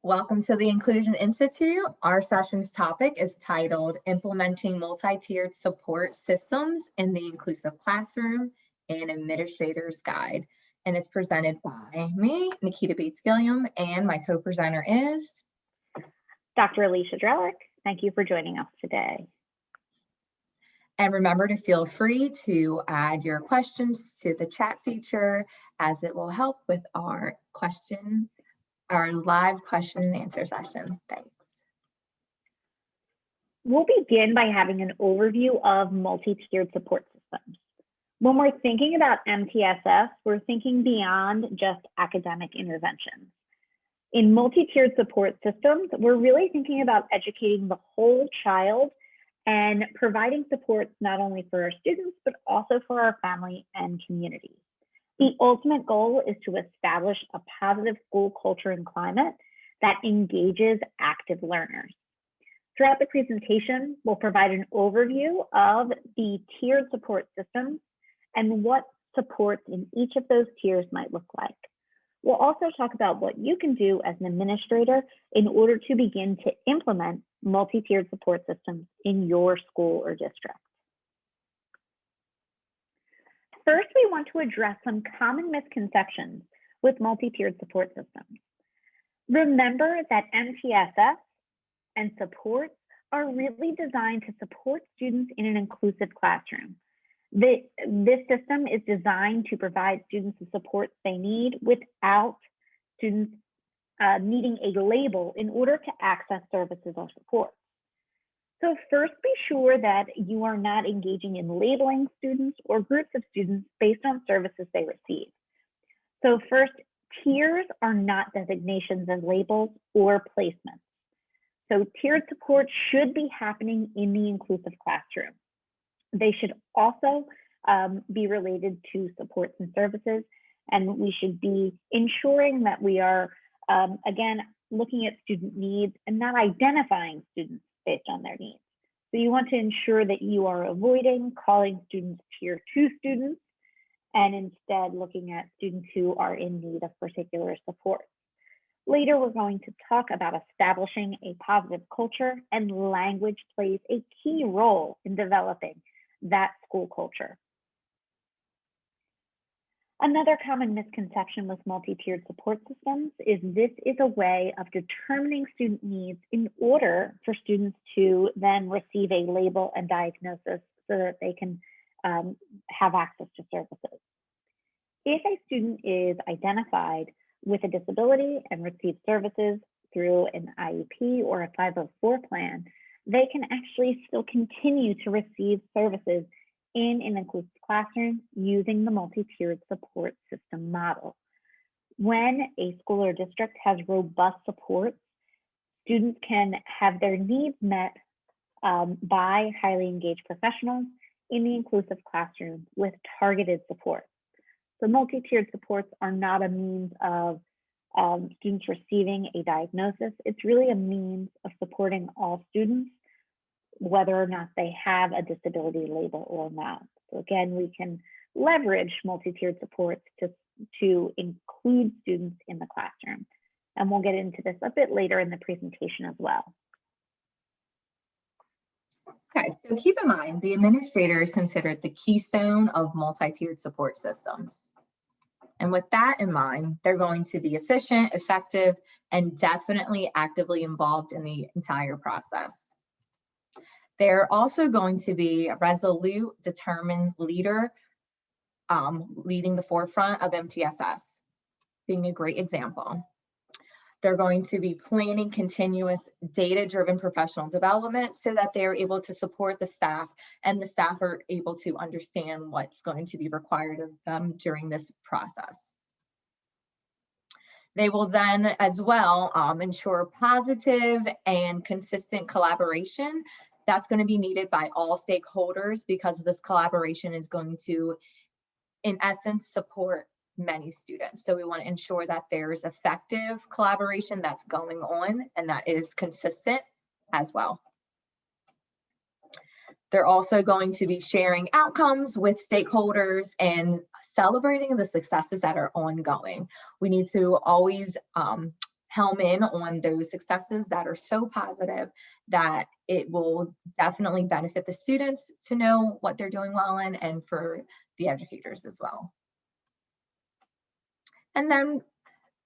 Welcome to the Inclusion Institute. Our session's topic is titled Implementing Multi-Tiered Support Systems in the Inclusive Classroom, an Administrator's Guide. And it's presented by me, Nikita Bates-Gilliam, and my co-presenter is Dr. Alicia Drellick. Thank you for joining us today. And remember to feel free to add your questions to the chat feature, as it will help with our live question and answer session. Thanks. We'll begin by having an overview of multi-tiered support systems. When we're thinking about MTSS, we're thinking beyond just academic interventions. In multi-tiered support systems, we're really thinking about educating the whole child and providing support not only for our students, but also for our family and community. The ultimate goal is to establish a positive school culture and climate that engages active learners. Throughout the presentation, we'll provide an overview of the tiered support systems and what supports in each of those tiers might look like. We'll also talk about what you can do as an administrator in order to begin to implement multi-tiered support systems in your school or district. First, we want to address some common misconceptions with multi-tiered support systems. Remember that MTSS and supports are really designed to support students in an inclusive classroom. This system is designed to provide students the support they need without students needing a label in order to access services or support. So first, be sure that you are not engaging in labeling students or groups of students based on services they receive. So first, tiers are not designations as labels or placements. So tiered support should be happening in the inclusive classroom. They should also be related to supports and services, and we should be ensuring that we are, again, looking at student needs and not identifying students based on their needs. So you want to ensure that you are avoiding calling students tier 2 students and instead looking at students who are in need of particular support. Later, we're going to talk about establishing a positive culture, and language plays a key role in developing that school culture. Another common misconception with multi-tiered support systems is this is a way of determining student needs in order for students to then receive a label and diagnosis so that they can have access to services. If a student is identified with a disability and receives services through an IEP or a 504 plan, they can actually still continue to receive services in an inclusive classroom using the multi-tiered support system model. When a school or district has robust supports, students can have their needs met by highly engaged professionals in the inclusive classroom with targeted support. So multi-tiered supports are not a means of students receiving a diagnosis. It's really a means of supporting all students, whether or not they have a disability label or not. So again, we can leverage multi-tiered supports to include students in the classroom. And we'll get into this a bit later in the presentation as well. Okay, so keep in mind, the administrator is considered the keystone of multi-tiered support systems. And with that in mind, they're going to be efficient, effective, and definitely actively involved in the entire process. They're also going to be a resolute, determined leader, leading the forefront of MTSS, being a great example. They're going to be planning continuous data-driven professional development so that they're able to support the staff, and the staff are able to understand what's going to be required of them during this process. They will then as well ensure positive and consistent collaboration. That's going to be needed by all stakeholders because this collaboration is going to, in essence, support many students. So we want to ensure that there's effective collaboration that's going on and that is consistent as well. They're also going to be sharing outcomes with stakeholders and celebrating the successes that are ongoing. We need to always helm in on those successes that are so positive that it will definitely benefit the students to know what they're doing well in, and for the educators as well. And then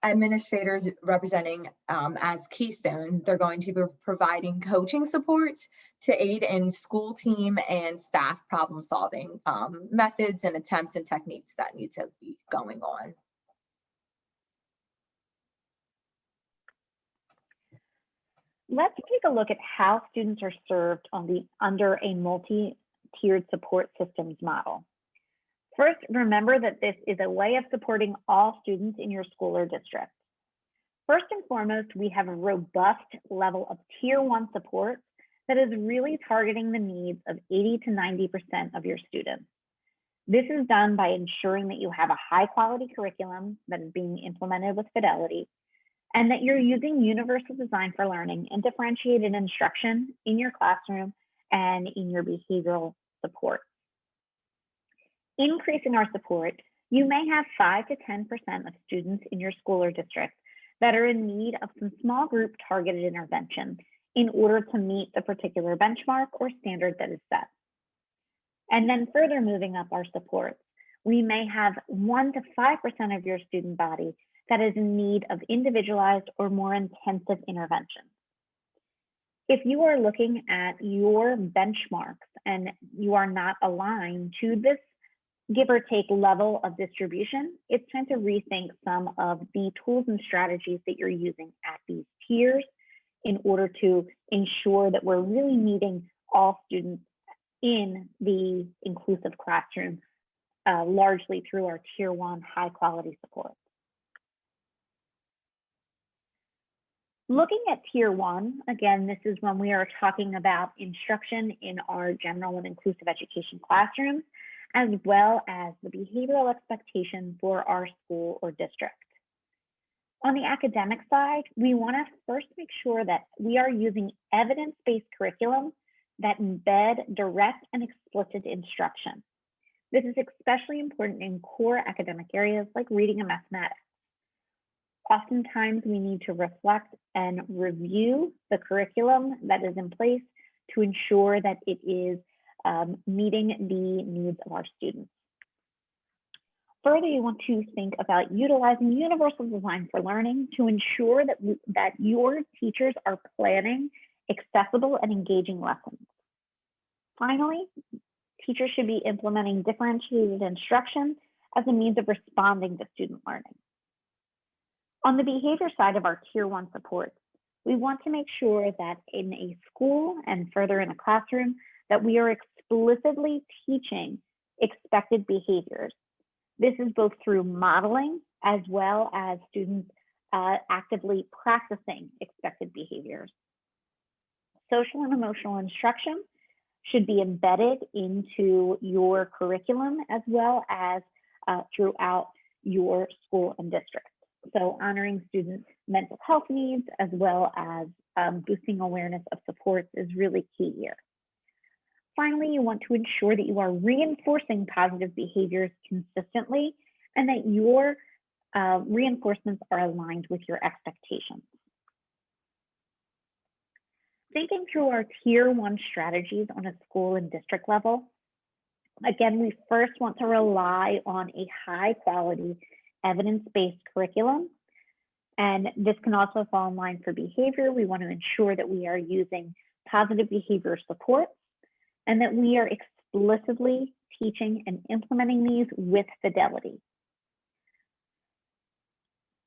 administrators representing as Keystone, they're going to be providing coaching support to aid in school team and staff problem solving methods and attempts and techniques that need to be going on. Let's take a look at how students are served under a multi-tiered support systems model. First, remember that this is a way of supporting all students in your school or district. First and foremost, we have a robust level of Tier 1 support that is really targeting the needs of 80 to 90% of your students. This is done by ensuring that you have a high-quality curriculum that is being implemented with fidelity, and that you're using universal design for learning and differentiated instruction in your classroom and in your behavioral support. Increasing our support, you may have 5 to 10% of students in your school or district that are in need of some small group targeted intervention in order to meet the particular benchmark or standard that is set. And then further moving up our supports, we may have 1 to 5% of your student body that is in need of individualized or more intensive intervention. If you are looking at your benchmarks and you are not aligned to this give or take level of distribution, it's time to rethink some of the tools and strategies that you're using at these tiers in order to ensure that we're really meeting all students in the inclusive classroom, largely through our Tier 1 high quality support. Looking at Tier 1, again, this is when we are talking about instruction in our general and inclusive education classrooms, as well as the behavioral expectation for our school or district. On the academic side, we want to first make sure that we are using evidence-based curriculum that embed direct and explicit instruction. This is especially important in core academic areas like reading and mathematics. Oftentimes, we need to reflect and review the curriculum that is in place to ensure that it is meeting the needs of our students. Further, you want to think about utilizing universal design for learning to ensure that your teachers are planning accessible and engaging lessons. Finally, teachers should be implementing differentiated instruction as a means of responding to student learning. On the behavior side of our Tier 1 supports, we want to make sure that in a school and further in a classroom, that we are explicitly teaching expected behaviors. This is both through modeling as well as students actively practicing expected behaviors. Social and emotional instruction should be embedded into your curriculum as well as throughout your school and district. So honoring students' mental health needs as well as boosting awareness of supports is really key here. Finally, you want to ensure that you are reinforcing positive behaviors consistently and that your reinforcements are aligned with your expectations. Thinking through our Tier 1 strategies on a school and district level, again, we first want to rely on a high quality evidence-based curriculum. And this can also fall in line for behavior. We want to ensure that we are using positive behavior supports and that we are explicitly teaching and implementing these with fidelity.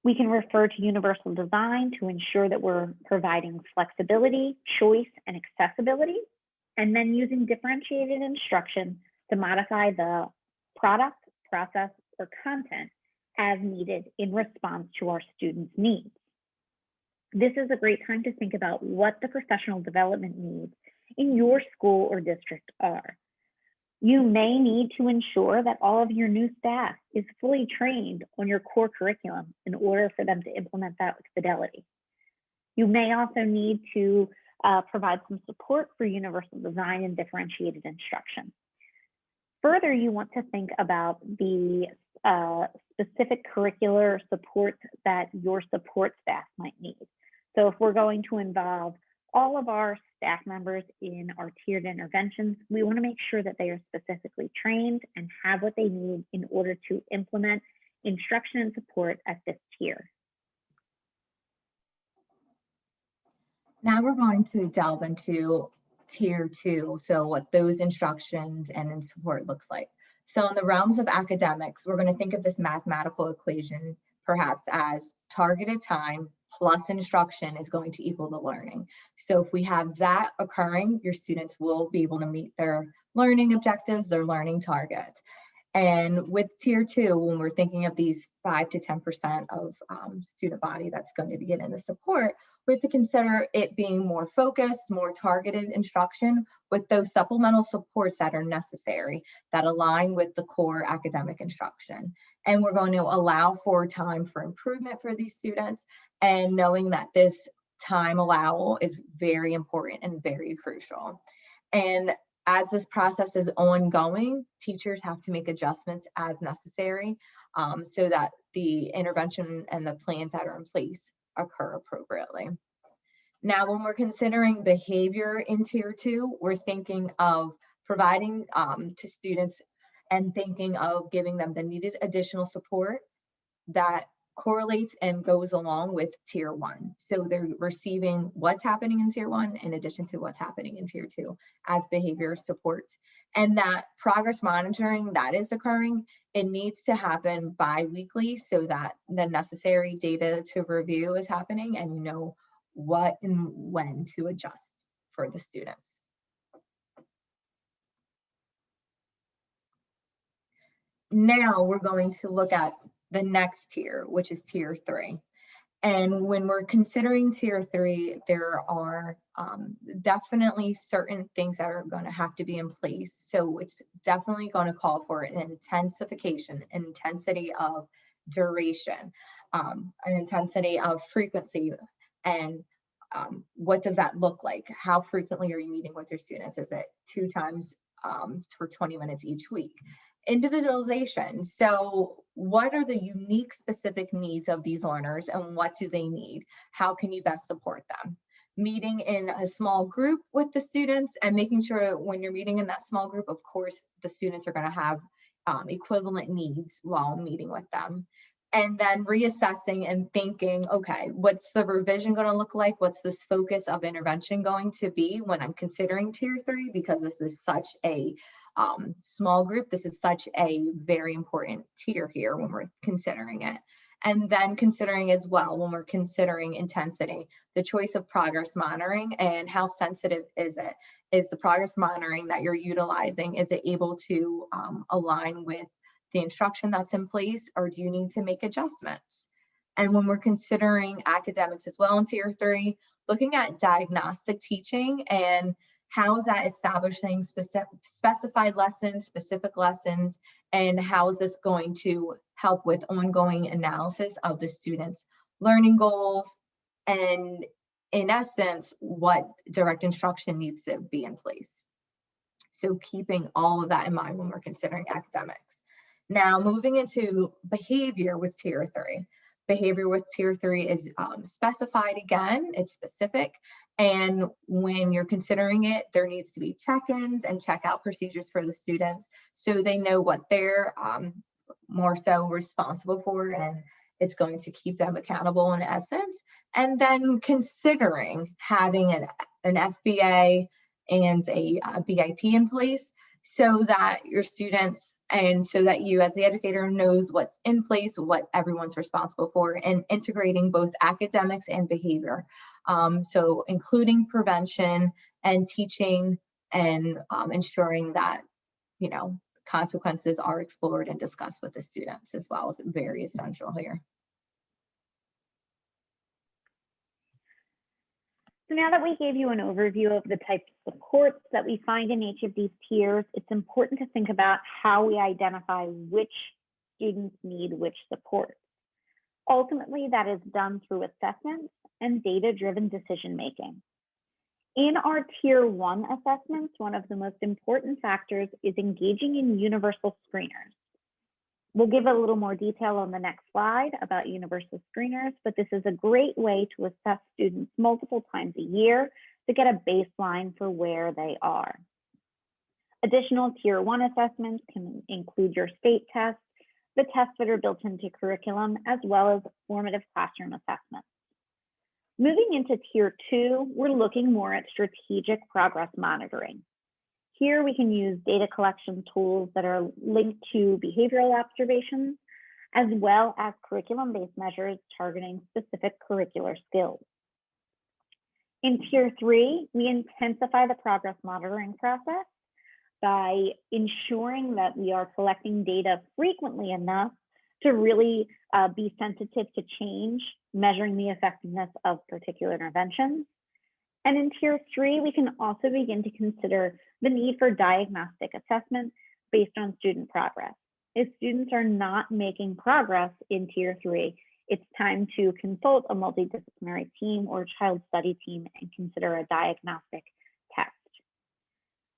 We can refer to universal design to ensure that we're providing flexibility, choice, and accessibility, and then using differentiated instruction to modify the product, process, or content as needed in response to our students' needs. This is a great time to think about what the professional development needs in your school or district are. You may need to ensure that all of your new staff is fully trained on your core curriculum in order for them to implement that with fidelity. You may also need to provide some support for universal design and differentiated instruction. Further, you want to think about the specific curricular support that your support staff might need. So if we're going to involve all of our staff members in our tiered interventions, we want to make sure that they are specifically trained and have what they need in order to implement instruction and support at this tier. Now we're going to delve into tier 2, so what those instructions and support looks like. So in the realms of academics, we're going to think of this mathematical equation perhaps as targeted time plus instruction is going to equal the learning. So if we have that occurring, your students will be able to meet their learning objectives, their learning targets. And with tier 2, when we're thinking of these 5 to 10% of student body that's going to be getting the support, we have to consider it being more focused, more targeted instruction with those supplemental supports that are necessary that align with the core academic instruction. And we're going to allow for time for improvement for these students, and knowing that this time allowable is very important and very crucial. And as this process is ongoing, teachers have to make adjustments as necessary so that the intervention and the plans that are in place occur appropriately. Now, when we're considering behavior in tier 2, we're thinking of providing to students and thinking of giving them the needed additional support that correlates and goes along with tier 1. So they're receiving what's happening in tier 1 in addition to what's happening in tier 2 as behavior supports. And that progress monitoring that is occurring, it needs to happen bi-weekly so that the necessary data to review is happening and you know what and when to adjust for the students. Now we're going to look at the next tier, which is tier 3. And when we're considering tier 3, there are definitely certain things that are going to have to be in place. So it's definitely going to call for an intensification, an intensity of duration, an intensity of frequency, and what does that look like? How frequently are you meeting with your students? Is it 2 times for 20 minutes each week? Individualization. So what are the unique specific needs of these learners and what do they need? How can you best support them? Meeting in a small group with the students and making sure when you're meeting in that small group, of course, the students are going to have equivalent needs while meeting with them. And then reassessing and thinking, okay, what's the revision going to look like? What's this focus of intervention going to be when I'm considering tier 3? Because this is such a small group. This is such a very important tier here when we're considering it. And then considering as well, when we're considering intensity, the choice of progress monitoring and how sensitive is it? Is the progress monitoring that you're utilizing, is it able to align with the instruction that's in place, or do you need to make adjustments? And when we're considering academics as well in tier 3, looking at diagnostic teaching and how is that establishing specified lessons, specific lessons, and how is this going to help with ongoing analysis of the students' learning goals, and in essence, what direct instruction needs to be in place. So keeping all of that in mind when we're considering academics. Now moving into behavior with tier 3. Behavior with tier 3 is specified again, it's specific. And when you're considering it, there needs to be check-ins and check-out procedures for the students so they know what they're more so responsible for, and it's going to keep them accountable in essence. And then considering having an FBA and a BIP in place so that your students and so that you as the educator knows what's in place, what everyone's responsible for, and integrating both academics and behavior. So including prevention and teaching and ensuring that, you know, consequences are explored and discussed with the students as well is very essential here. So now that we gave you an overview of the types of supports that we find in each of these tiers, it's important to think about how we identify which students need which supports. Ultimately, that is done through assessments and data-driven decision-making. In our tier 1 assessments, one of the most important factors is engaging in universal screeners. We'll give a little more detail on the next slide about universal screeners, but this is a great way to assess students multiple times a year to get a baseline for where they are. Additional Tier 1 assessments can include your state tests, the tests that are built into curriculum, as well as formative classroom assessments. Moving into Tier 2, we're looking more at strategic progress monitoring. Here we can use data collection tools that are linked to behavioral observations, as well as curriculum-based measures targeting specific curricular skills. In Tier 3, we intensify the progress monitoring process by ensuring that we are collecting data frequently enough to really be sensitive to change, measuring the effectiveness of particular interventions. And in Tier 3, we can also begin to consider the need for diagnostic assessment based on student progress. If students are not making progress in Tier 3, it's time to consult a multidisciplinary team or child study team and consider a diagnostic test.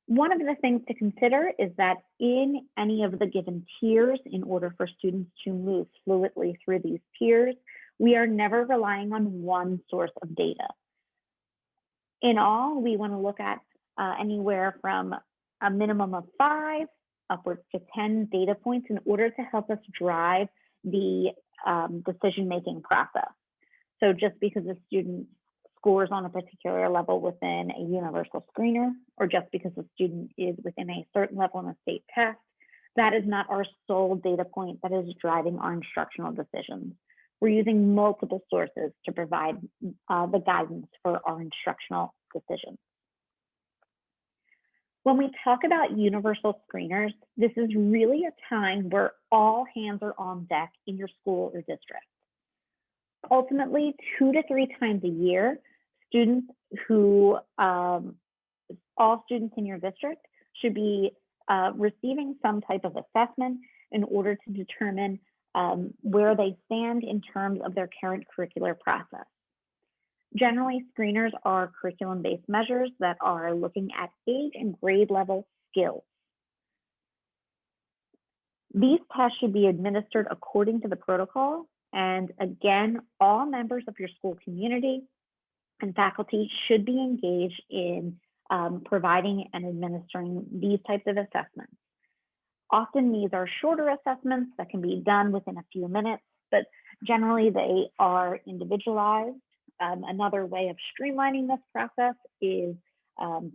One of the things to consider is that in any of the given tiers, in order for students to move fluidly through these tiers, we are never relying on one source of data. In all, we want to look at anywhere from a minimum of 5 upwards to 10 data points in order to help us drive the decision-making process. So just because a student scores on a particular level within a universal screener, or just because a student is within a certain level in a state test, that is not our sole data point that is driving our instructional decisions. We're using multiple sources to provide the guidance for our instructional decisions. When we talk about universal screeners, this is really a time where all hands are on deck in your school or district. Ultimately, 2 to 3 times a year, students who, all students in your district should be receiving some type of assessment in order to determine where they stand in terms of their current curricular process. Generally, screeners are curriculum-based measures that are looking at age and grade level skills. These tests should be administered according to the protocol. And again, all members of your school community and faculty should be engaged in providing and administering these types of assessments. Often these are shorter assessments that can be done within a few minutes, but generally they are individualized. Another way of streamlining this process is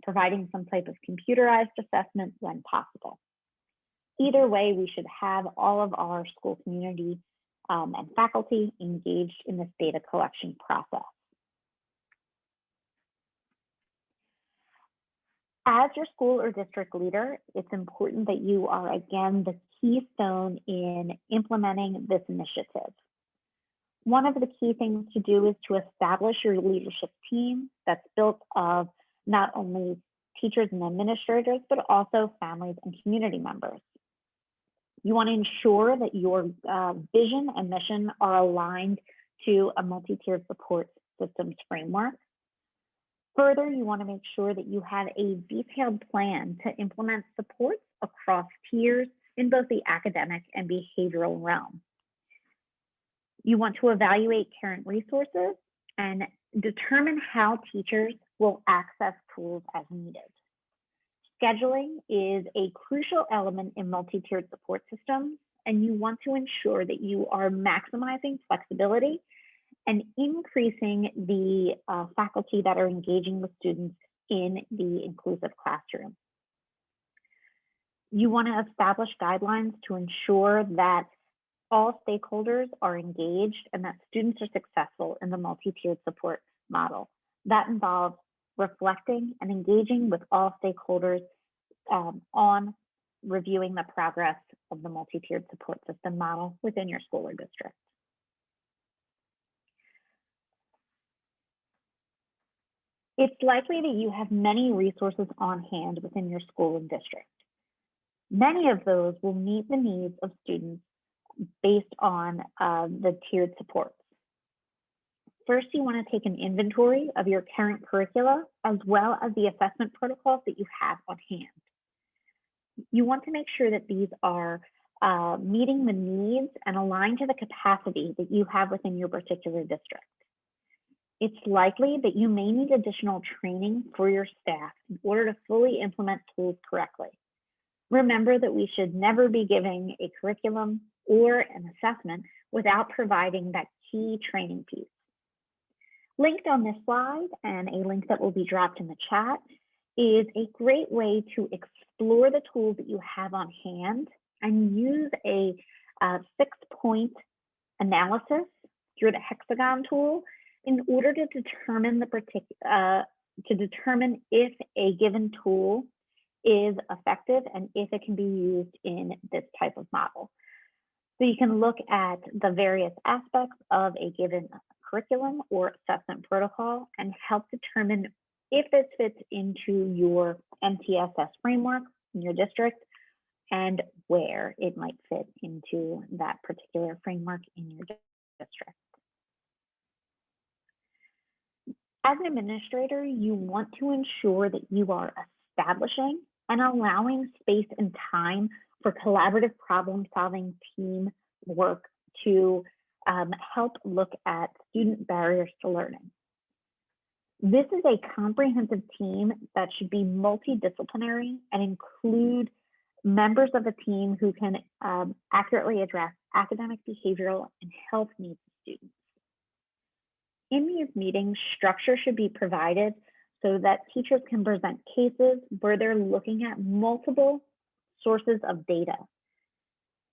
providing some type of computerized assessment when possible. Either way, we should have all of our school community and faculty engaged in this data collection process. As your school or district leader, it's important that you are, again, the keystone in implementing this initiative. One of the key things to do is to establish your leadership team that's built of not only teachers and administrators, but also families and community members. You want to ensure that your vision and mission are aligned to a multi-tiered support systems framework. Further, you want to make sure that you have a detailed plan to implement supports across tiers in both the academic and behavioral realm. You want to evaluate current resources and determine how teachers will access tools as needed. Scheduling is a crucial element in multi-tiered support systems, and you want to ensure that you are maximizing flexibility and increasing the faculty that are engaging with students in the inclusive classroom. You want to establish guidelines to ensure that all stakeholders are engaged and that students are successful in the multi-tiered support model. That involves reflecting and engaging with all stakeholders on reviewing the progress of the multi-tiered support system model within your school or district. It's likely that you have many resources on hand within your school and district. Many of those will meet the needs of students based on the tiered supports. First, you want to take an inventory of your current curricula as well as the assessment protocols that you have on hand. You want to make sure that these are meeting the needs and aligned to the capacity that you have within your particular district. It's likely that you may need additional training for your staff in order to fully implement tools correctly. Remember that we should never be giving a curriculum or an assessment without providing that key training piece. Linked on this slide, and a link that will be dropped in the chat, is a great way to explore the tools that you have on hand and use a 6-point analysis through the hexagon tool in order to determine determine if a given tool is effective and if it can be used in this type of model. So you can look at the various aspects of a given curriculum or assessment protocol and help determine if this fits into your MTSS framework in your district and where it might fit into that particular framework in your district. As an administrator, you want to ensure that you are establishing and allowing space and time for collaborative problem-solving team work to help look at student barriers to learning. This is a comprehensive team that should be multidisciplinary and include members of the team who can accurately address academic, behavioral, and health needs of students. In these meetings, structure should be provided so that teachers can present cases where they're looking at multiple sources of data.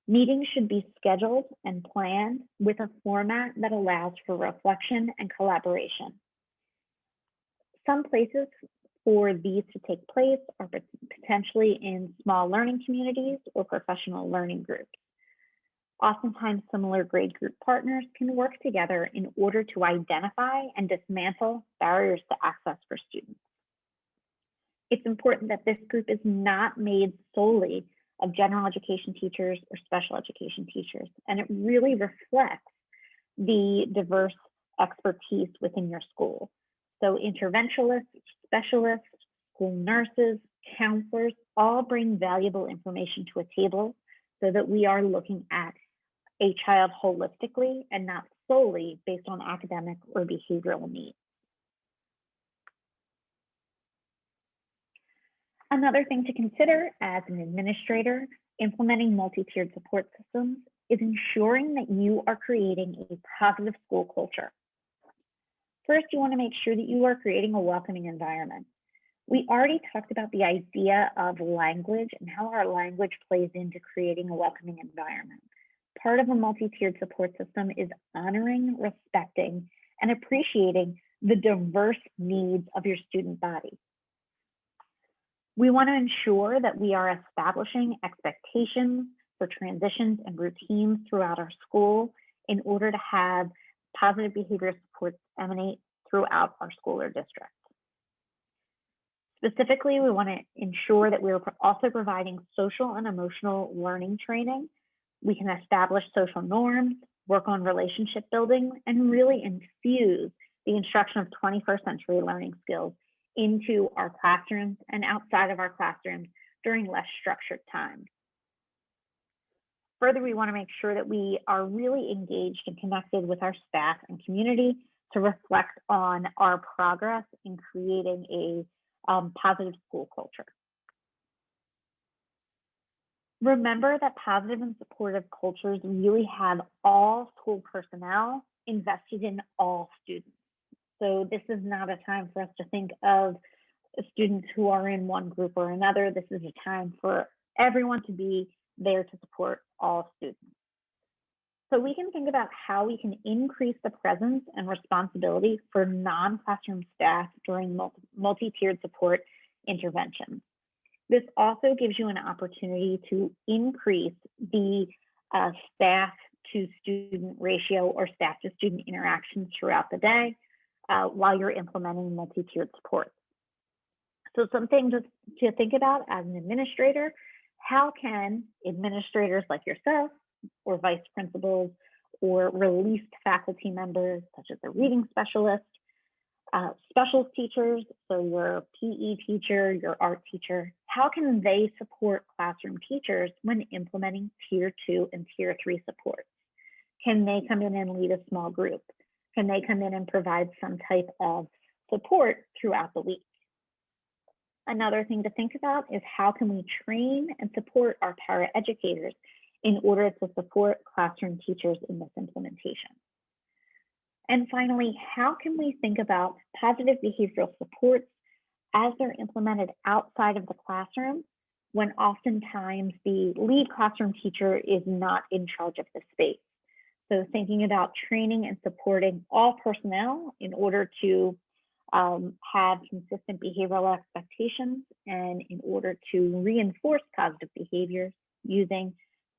Meetings should be scheduled and planned with a format that allows for reflection and collaboration. Some places for these to take place are potentially in small learning communities or professional learning groups. Oftentimes, similar grade group partners can work together in order to identify and dismantle barriers to access for students. It's important that this group is not made solely of general education teachers or special education teachers, and it really reflects the diverse expertise within your school. So interventionalists, specialists, school nurses, counselors, all bring valuable information to a table so that we are looking at a child holistically and not solely based on academic or behavioral needs. Another thing to consider as an administrator implementing multi-tiered support systems is ensuring that you are creating a positive school culture. First, you want to make sure that you are creating a welcoming environment. We already talked about the idea of language and how our language plays into creating a welcoming environment. Part of a multi-tiered support system is honoring, respecting, and appreciating the diverse needs of your student body. We want to ensure that we are establishing expectations for transitions and routines throughout our school in order to have positive behavior supports emanate throughout our school or district. Specifically, we want to ensure that we're also providing social and emotional learning training. We can establish social norms, work on relationship building, and really infuse the instruction of 21st century learning skills into our classrooms and outside of our classrooms during less structured times. Further, we want to make sure that we are really engaged and connected with our staff and community to reflect on our progress in creating a positive school culture. Remember that positive and supportive cultures really have all school personnel invested in all students. So this is not a time for us to think of students who are in one group or another. This is a time for everyone to be there to support all students. So we can think about how we can increase the presence and responsibility for non-classroom staff during multi-tiered support interventions. This also gives you an opportunity to increase the staff to student ratio or staff to student interactions throughout the day while you're implementing multi-tiered support. So something to think about as an administrator, how can administrators like yourself or vice principals or released faculty members such as a reading specialist specials teachers, so your PE teacher, your art teacher, how can they support classroom teachers when implementing tier 2 and tier 3 supports? Can they come in and lead a small group? Can they come in and provide some type of support throughout the week? Another thing to think about is how can we train and support our paraeducators in order to support classroom teachers in this implementation? And finally, how can we think about positive behavioral supports as they're implemented outside of the classroom when oftentimes the lead classroom teacher is not in charge of the space? So thinking about training and supporting all personnel in order to have consistent behavioral expectations and in order to reinforce positive behaviors using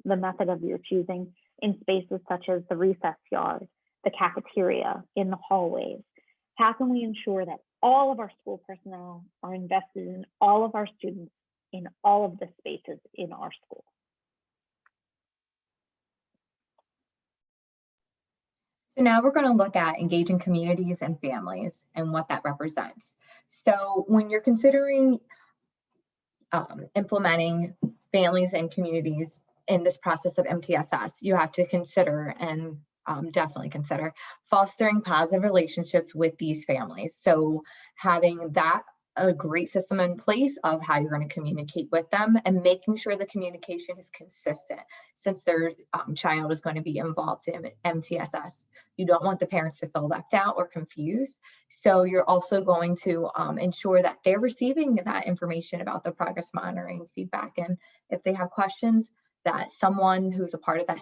the method of your choosing in spaces such as the recess yard, the cafeteria, in the hallways. How can we ensure that all of our school personnel are invested in all of our students in all of the spaces in our school? So now we're going to look at engaging communities and families and what that represents. So when you're considering implementing families and communities in this process of MTSS, you have to consider and definitely consider fostering positive relationships with these families. So having that a great system in place of how you're going to communicate with them and making sure the communication is consistent since their child is going to be involved in MTSS. You don't want the parents to feel left out or confused. So you're also going to ensure that they're receiving that information about the progress monitoring feedback. And if they have questions, that someone who's a part of that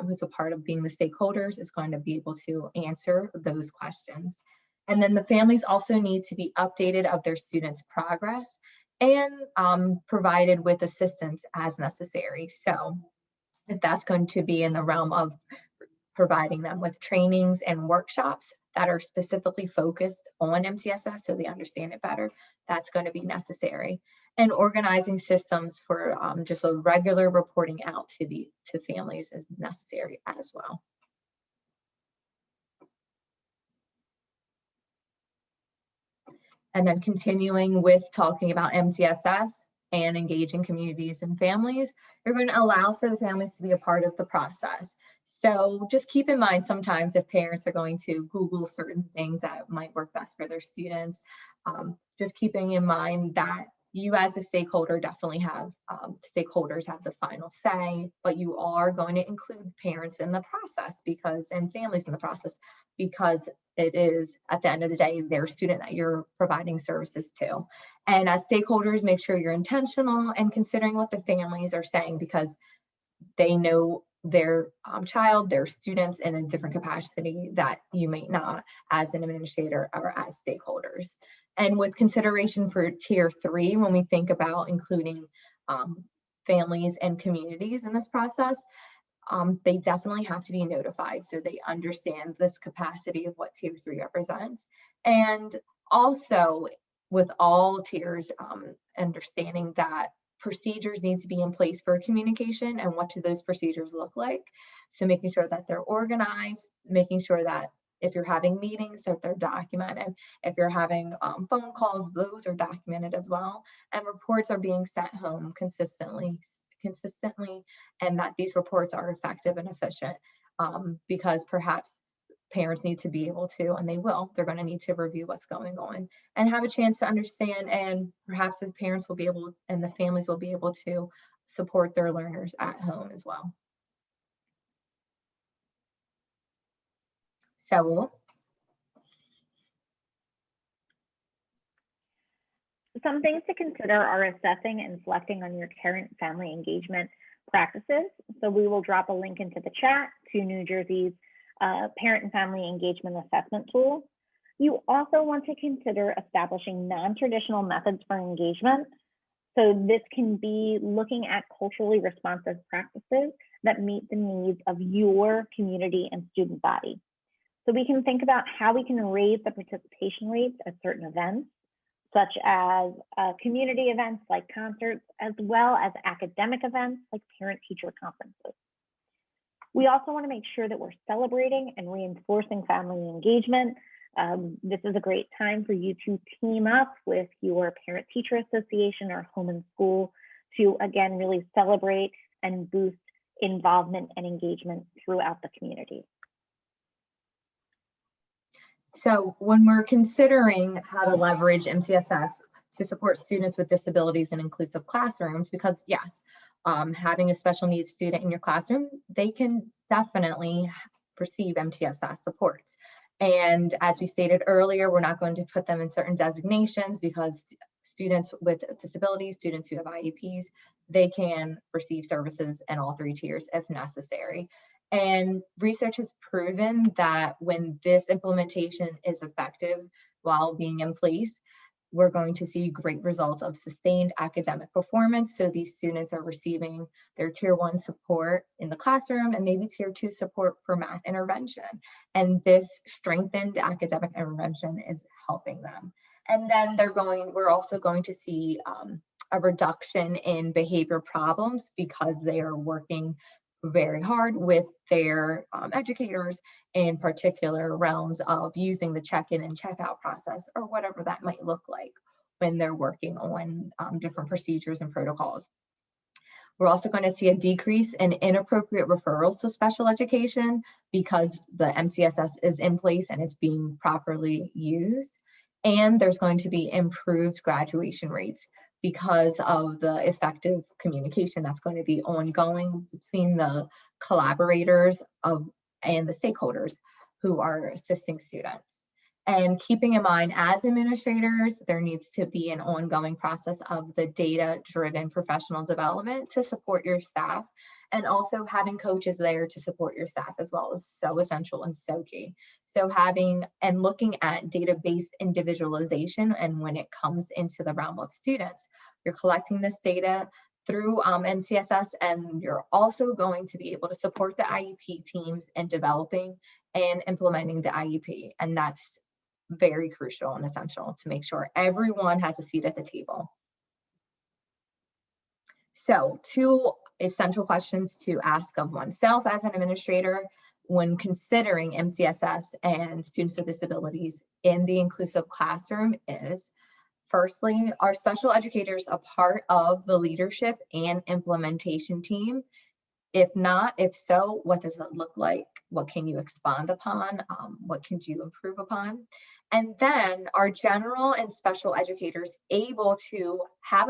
who's a part of being the stakeholders is going to be able to answer those questions. And then the families also need to be updated of their students' progress and provided with assistance as necessary. So if that's going to be in the realm of providing them with trainings and workshops that are specifically focused on MTSS so they understand it better, that's going to be necessary. And organizing systems for just a regular reporting out to families is necessary as well. And then continuing with talking about MTSS and engaging communities and families, you're going to allow for the families to be a part of the process. So just keep in mind sometimes if parents are going to Google certain things that might work best for their students, just keeping in mind that you as a stakeholder definitely have, stakeholders have the final say, but you are going to include parents in the process and families in the process because it is at the end of the day, their student that you're providing services to. And as stakeholders, make sure you're intentional and considering what the families are saying because they know their child, their students in a different capacity that you may not as an administrator or as stakeholders. And with consideration for tier 3, when we think about including families and communities in this process, they definitely have to be notified so they understand this capacity of what tier 3 represents. And also with all tiers, understanding that procedures need to be in place for communication and what do those procedures look like. So making sure that they're organized, making sure that if you're having meetings, that they're documented. If you're having phone calls, those are documented as well. And reports are being sent home consistently, and that these reports are effective and efficient because perhaps parents need to be able to, and they're going to need to review what's going on and have a chance to understand, and perhaps the parents will be able and the families will be able to support their learners at home as well. So some things to consider are assessing and reflecting on your current family engagement practices. So we will drop a link into the chat to New Jersey's Parent and Family Engagement Assessment Tool. You also want to consider establishing non-traditional methods for engagement. So this can be looking at culturally responsive practices that meet the needs of your community and student body. So we can think about how we can raise the participation rates at certain events, such as community events like concerts, as well as academic events like parent-teacher conferences. We also want to make sure that we're celebrating and reinforcing family engagement This is a great time for you to team up with your parent-teacher association or home and school to, again, really celebrate and boost involvement and engagement throughout the community. So when we're considering how to leverage MTSS to support students with disabilities in inclusive classrooms, because yes, having a special needs student in your classroom, they can definitely receive MTSS supports. And as we stated earlier, we're not going to put them in certain designations because students with disabilities, students who have IEPs, they can receive services in all 3 tiers if necessary. And research has proven that when this implementation is effective while being in place, we're going to see great results of sustained academic performance. So these students are receiving their tier 1 support in the classroom and maybe tier 2 support for math intervention. And this strengthened academic intervention is helping them. And then we're also going to see a reduction in behavior problems because they are working very hard with their educators in particular realms of using the check-in and check-out process or whatever that might look like when they're working on different procedures and protocols. We're also going to see a decrease in inappropriate referrals to special education because the MTSS is in place and it's being properly used. And there's going to be improved graduation rates because of the effective communication that's going to be ongoing between the collaborators and the stakeholders who are assisting students. And keeping in mind, as administrators, there needs to be an ongoing process of the data-driven professional development to support your staff, and also having coaches there to support your staff as well is so essential and so key. So having and looking at data-based individualization, and when it comes into the realm of students, you're collecting this data through MTSS, and you're also going to be able to support the IEP teams in developing and implementing the IEP. And that's very crucial and essential to make sure everyone has a seat at the table. So 2 essential questions to ask of oneself as an administrator when considering MTSS and students with disabilities in the inclusive classroom is, firstly, are special educators a part of the leadership and implementation team? If not, if so, what does it look like? What can you expand upon? What can you improve upon? And then are general and special educators able to have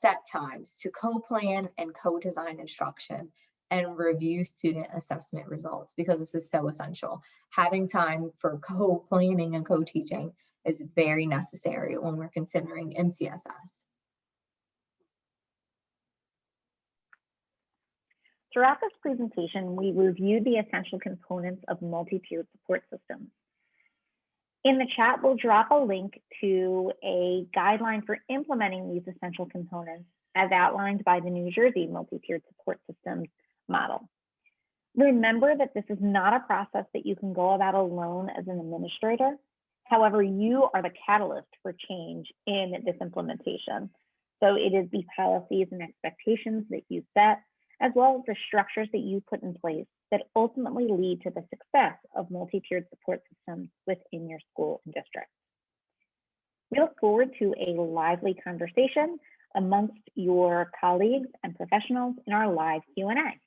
set times to co-plan and co-design instruction and review student assessment results? Because this is so essential. Having time for co-planning and co-teaching is very necessary when we're considering MTSS. Throughout this presentation, we reviewed the essential components of multi-tiered support systems. In the chat, we'll drop a link to a guideline for implementing these essential components as outlined by the New Jersey multi-tiered support systems model. Remember that this is not a process that you can go about alone as an administrator. However, you are the catalyst for change in this implementation. So it is the policies and expectations that you set, as well as the structures that you put in place that ultimately lead to the success of multi-tiered support systems within your school and district. We look forward to a lively conversation amongst your colleagues and professionals in our live Q&A.